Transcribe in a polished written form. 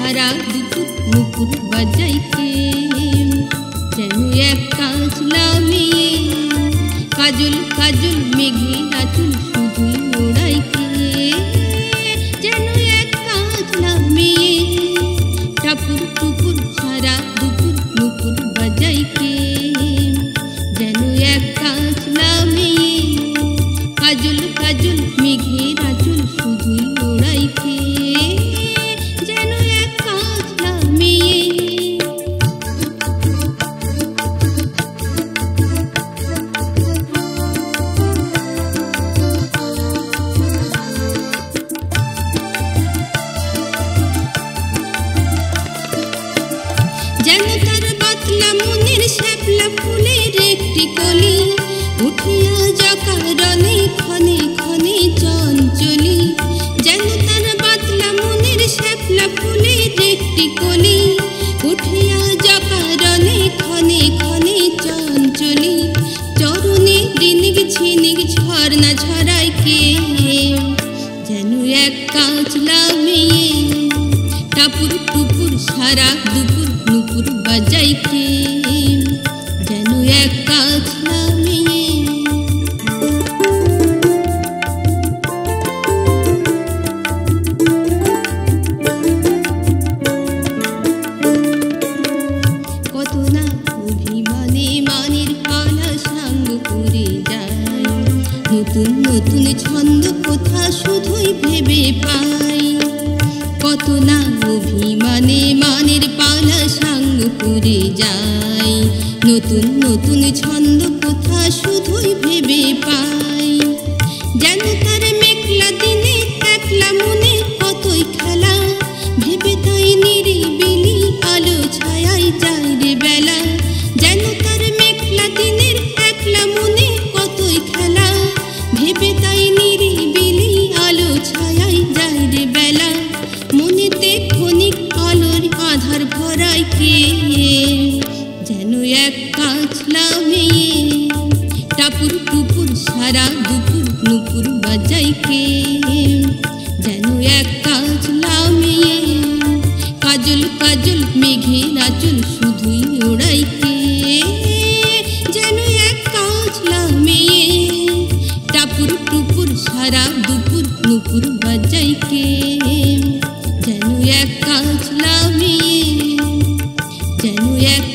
সারা দুপুর নুপুর বাজাইকে যেন এক কাঁচলা মেয়ে কাজল কাজল মেঘে আঁচল শুধুই ওড়াইকে যেন এক কাঁচলা মেয়ে টাপুর টুপুর সারা দুপুর নুপুর বাজাইকে যেন এক কাঁচলা মেয়ে কাজল কাজল মেঘের আঁচল শুধুই ওড়াইকে যেন এক কাঁচলা মেয়ে। যেন তার বাতলা মনের শ্যাপলা ফুলের একটি কলি উঠিয়া জকারণে ক্ষণে ক্ষণে চঞ্চলি যেন তার বাতলা মনের শ্যাপলা ফুলের একটি কলি উঠিয়া জকারণে ক্ষণে ক্ষণে চঞ্চলি চরণে দিনিক ঝিনিক ঝর্ণা ঝরাইকে যেন এক কাঁচলা মেয়ে টাপুর টুপুর সারা দুপুর নুপুর বাজাইকে যেন এক কাঁচলা মেয়ে। কত না অভিমানে মানের পালা সাঙ্গ করে যায় নতুন নতুন ছন্দ কথা শুধুই ভেবে পাই কত না অভিমানে মানের পালা সাঙ্গ করে যায় নতুন নতুন ছন্দ কথা শুধুই ভেবে পাই যেন তার মেঘলা দিনে একলা মনে কতই খেলা ভেবে তাই নিরিবিলি আলো ছায়ায় যায় রে বেলা যেন তার মেঘলা দিনের একলা মনে কতই খেলা ভেবে তাই নিরিবিলি আলো ছায়ায় যায় রে বেলা মনেতে ক্ষণিক আলোর আধার ভরাইকে যেন এক কাঁচলা মেয়ে টাপুর টুপুর সারা দুপুর নুপুর বাজাইকে যেন এক কাঁচলা মেয়ে কাজল কাজল মেঘের আঁচল শুধুই ওড়াইকে যেন এক কাঁচলা মেয়ে টাপুর টুপুর সারা দুপুর নুপুর বাজাইকে যেন এক কাঁচলা মেয়ে যেন এক